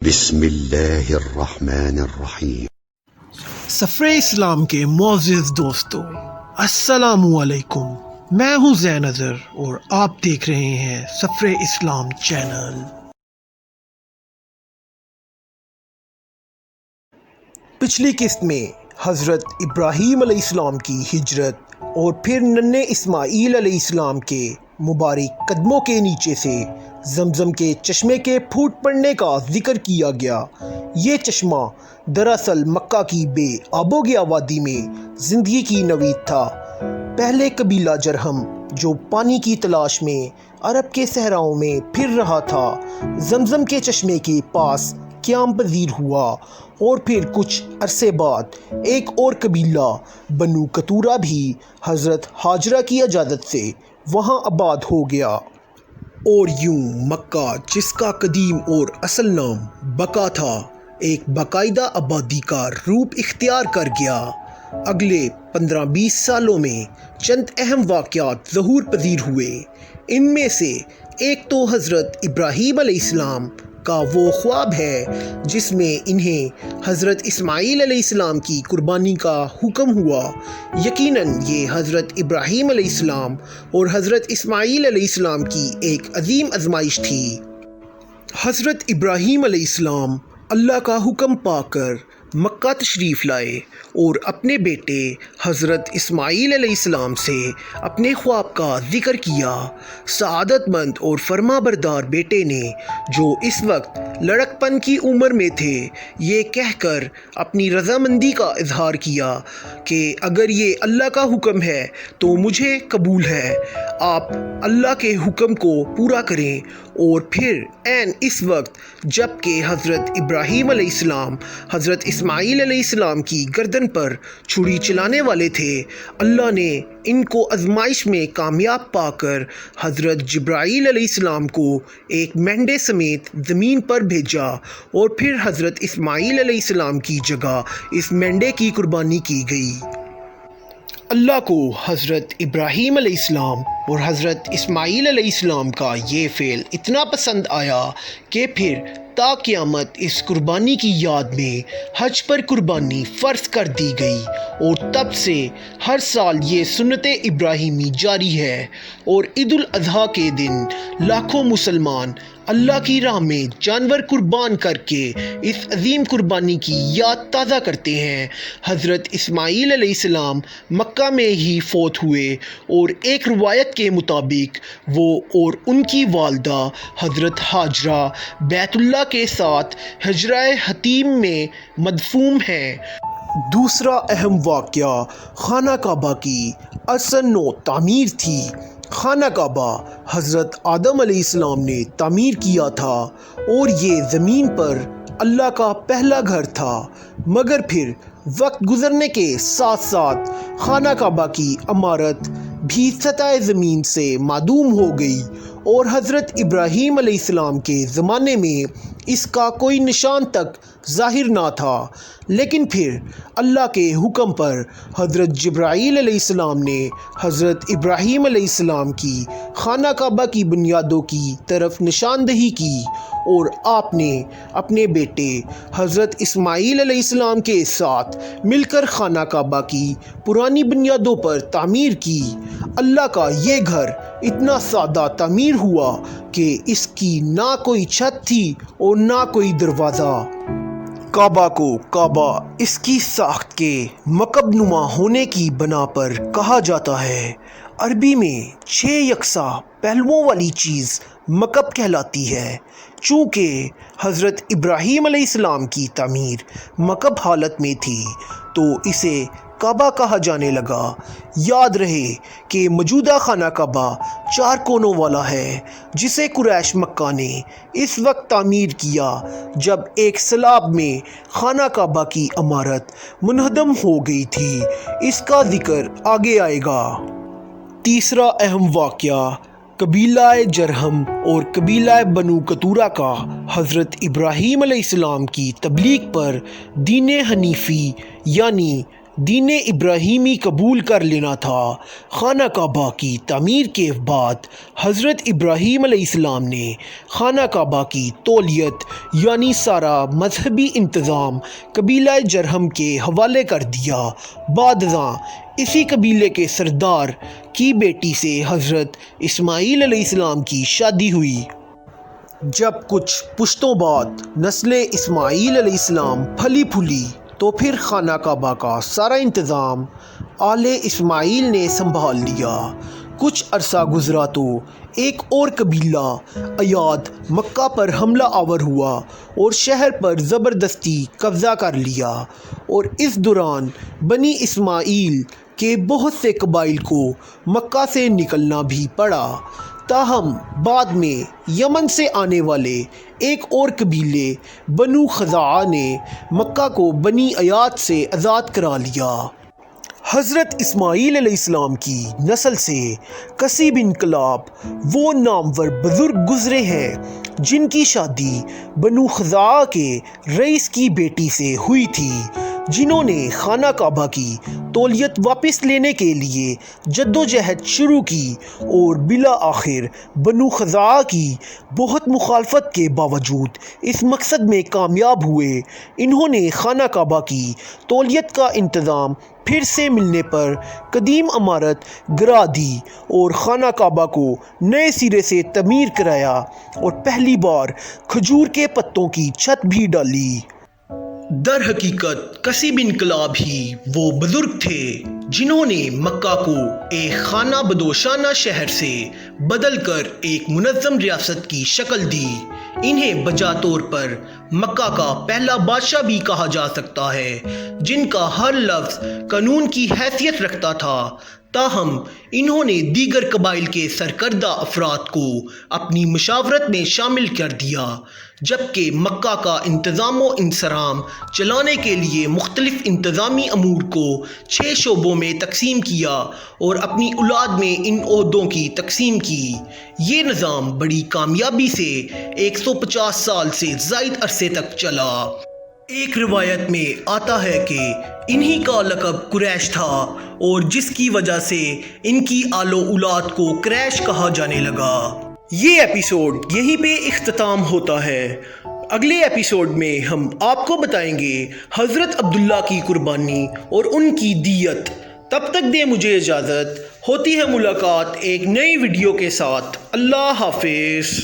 بسم اللہ الرحمن الرحیم۔ سفر اسلام کے معزز دوستوں، السلام علیکم۔ میں ہوں زین اظہر اور آپ دیکھ رہے ہیں سفر اسلام چینل۔ پچھلی قسط میں حضرت ابراہیم علیہ السلام کی ہجرت اور پھر ننھے اسماعیل علیہ السلام کے مبارک قدموں کے نیچے سے زمزم کے چشمے کے پھوٹ پڑنے کا ذکر کیا گیا۔ یہ چشمہ دراصل مکہ کی بے آب و گیا وادی میں زندگی کی نوید تھا۔ پہلے قبیلہ جرہم جو پانی کی تلاش میں عرب کے صحراؤں میں پھر رہا تھا، زمزم کے چشمے کے پاس قیام پذیر ہوا، اور پھر کچھ عرصے بعد ایک اور قبیلہ بنو قطورہ بھی حضرت ہاجرہ کی اجازت سے وہاں آباد ہو گیا، اور یوں مکہ، جس کا قدیم اور اصل نام بقا تھا، ایک باقاعدہ آبادی کا روپ اختیار کر گیا۔ اگلے 15-20 سالوں میں چند اہم واقعات ظہور پذیر ہوئے۔ ان میں سے ایک تو حضرت ابراہیم علیہ السلام کا وہ خواب ہے جس میں انہیں حضرت اسماعیل علیہ السلام کی قربانی کا حکم ہوا۔ یقیناً یہ حضرت ابراہیم علیہ السلام اور حضرت اسماعیل علیہ السلام کی ایک عظیم آزمائش تھی۔ حضرت ابراہیم علیہ السلام اللہ کا حکم پا کر مکہ تشریف لائے اور اپنے بیٹے حضرت اسماعیل علیہ السلام سے اپنے خواب کا ذکر کیا۔ سعادت مند اور فرما بردار بیٹے نے، جو اس وقت لڑک پن کی عمر میں تھے، یہ کہہ کر اپنی رضامندی کا اظہار کیا کہ اگر یہ اللہ کا حکم ہے تو مجھے قبول ہے، آپ اللہ کے حکم کو پورا کریں۔ اور پھر عین اس وقت جب کہ حضرت ابراہیم علیہ السلام حضرت اسماعیل علیہ السلام کی گردن پر چھری چلانے والے تھے، اللہ نے ان کو آزمائش میں کامیاب پا کر حضرت جبرائیل علیہ السلام کو ایک مینڈے سمیت زمین پر بھیجا، اور پھر حضرت اسماعیل علیہ السلام کی جگہ اس مینڈے کی قربانی کی گئی۔ اللہ کو حضرت ابراہیم علیہ السلام اور حضرت اسماعیل علیہ السلام کا یہ فعل اتنا پسند آیا کہ پھر تا قیامت اس قربانی کی یاد میں حج پر قربانی فرض کر دی گئی، اور تب سے ہر سال یہ سنت ابراہیمی جاری ہے، اور عید الاضحیٰ کے دن لاکھوں مسلمان اللہ کی راہ میں جانور قربان کر کے اس عظیم قربانی کی یاد تازہ کرتے ہیں۔ حضرت اسماعیل علیہ السلام مکہ میں ہی فوت ہوئے، اور ایک روایت کے مطابق وہ اور ان کی والدہ حضرت ہاجرہ بیت اللہ کے ساتھ حجرہ حتیم میں مدفون ہیں۔ دوسرا اہم واقعہ خانہ کعبہ کی اصلاً نو تعمیر تھی۔ خانہ کعبہ حضرت آدم علیہ السلام نے تعمیر کیا تھا، اور یہ زمین پر اللہ کا پہلا گھر تھا، مگر پھر وقت گزرنے کے ساتھ ساتھ خانہ کعبہ کی عمارت بھی سطح زمین سے معدوم ہو گئی، اور حضرت ابراہیم علیہ السلام کے زمانے میں اس کا کوئی نشان تک ظاہر نہ تھا۔ لیکن پھر اللہ کے حکم پر حضرت جبرائیل علیہ السلام نے حضرت ابراہیم علیہ السلام کی خانہ کعبہ کی بنیادوں کی طرف نشاندہی کی، اور آپ نے اپنے بیٹے حضرت اسماعیل علیہ السلام کے ساتھ مل کر خانہ کعبہ کی پرانی بنیادوں پر تعمیر کی۔ اللہ کا یہ گھر اتنا سادہ تعمیر ہوا کہ اس کی نہ کوئی چھت تھی اور نہ کوئی دروازہ۔ کعبہ کو کعبہ اس کی ساخت کے مکعب نما ہونے کی بنا پر کہا جاتا ہے۔ عربی میں 6 یکساں پہلوؤں والی چیز مکعب کہلاتی ہے۔ چونکہ حضرت ابراہیم علیہ السلام کی تعمیر مکعب حالت میں تھی تو اسے کعبہ کہا جانے لگا۔ یاد رہے کہ موجودہ خانہ کعبہ 4 کونوں والا ہے، جسے قریش مکہ نے اس وقت تعمیر کیا جب ایک سیلاب میں خانہ کعبہ کی عمارت منہدم ہو گئی تھی۔ اس کا ذکر آگے آئے گا۔ تیسرا اہم واقعہ قبیلہ جرہم اور قبیلہ بنو قطورہ کا حضرت ابراہیم علیہ السلام کی تبلیغ پر دین حنیفی یعنی دین ابراہیمی قبول کر لینا تھا۔ خانہ کعبہ کی تعمیر کے بعد حضرت ابراہیم علیہ السلام نے خانہ کعبہ کی تولیت یعنی سارا مذہبی انتظام قبیلہ جرہم کے حوالے کر دیا۔ بعد ازاں اسی قبیلے کے سردار کی بیٹی سے حضرت اسماعیل علیہ السلام کی شادی ہوئی۔ جب کچھ پشتوں بعد نسل اسماعیل علیہ السلام پھلی پھولی تو پھر خانہ کعبہ کا سارا انتظام آل اسماعیل نے سنبھال لیا۔ کچھ عرصہ گزرا تو ایک اور قبیلہ ایاد مکہ پر حملہ آور ہوا اور شہر پر زبردستی قبضہ کر لیا، اور اس دوران بنی اسماعیل کے بہت سے قبائل کو مکہ سے نکلنا بھی پڑا۔ تاہم بعد میں یمن سے آنے والے ایک اور قبیلے بنو خزاعہ نے مکہ کو بنی ایاد سے آزاد کرا لیا۔ حضرت اسماعیل علیہ السلام کی نسل سے کثیر انقلاب وہ نامور بزرگ گزرے ہیں جن کی شادی بنو خزاعہ کے رئیس کی بیٹی سے ہوئی تھی، جنہوں نے خانہ کعبہ کی تولیت واپس لینے کے لیے جدوجہد شروع کی اور بالآخر بنو خزاعہ کی بہت مخالفت کے باوجود اس مقصد میں کامیاب ہوئے۔ انہوں نے خانہ کعبہ کی تولیت کا انتظام پھر سے ملنے پر قدیم عمارت گرا دی اور خانہ کعبہ کو نئے سرے سے تعمیر کرایا اور پہلی بار کھجور کے پتوں کی چھت بھی ڈالی۔ در حقیقت کثیر انقلاب ہی وہ بزرگ تھے جنہوں نے مکہ کو ایک خانہ بدوشانہ شہر سے بدل کر ایک منظم ریاست کی شکل دی۔ انہیں بجا طور پر مکہ کا پہلا بادشاہ بھی کہا جا سکتا ہے، جن کا ہر لفظ قانون کی حیثیت رکھتا تھا۔ تاہم انہوں نے دیگر قبائل کے سرکردہ افراد کو اپنی مشاورت میں شامل کر دیا، جبکہ مکہ کا انتظام و انصرام چلانے کے لیے مختلف انتظامی امور کو 6 شعبوں میں تقسیم کیا اور اپنی اولاد میں ان عہدوں کی تقسیم کی۔ یہ نظام بڑی کامیابی سے 150 سال سے زائد عرصے تک چلا۔ ایک روایت میں آتا ہے کہ انہی کا لقب قریش تھا اور جس کی وجہ سے ان کی آل و اولاد کو قریش کہا جانے لگا۔ یہ ایپیسوڈ یہیں پہ اختتام ہوتا ہے۔ اگلے ایپیسوڈ میں ہم آپ کو بتائیں گے حضرت عبداللہ کی قربانی اور ان کی دیت۔ تب تک دیں مجھے اجازت، ہوتی ہے ملاقات ایک نئی ویڈیو کے ساتھ۔ اللہ حافظ۔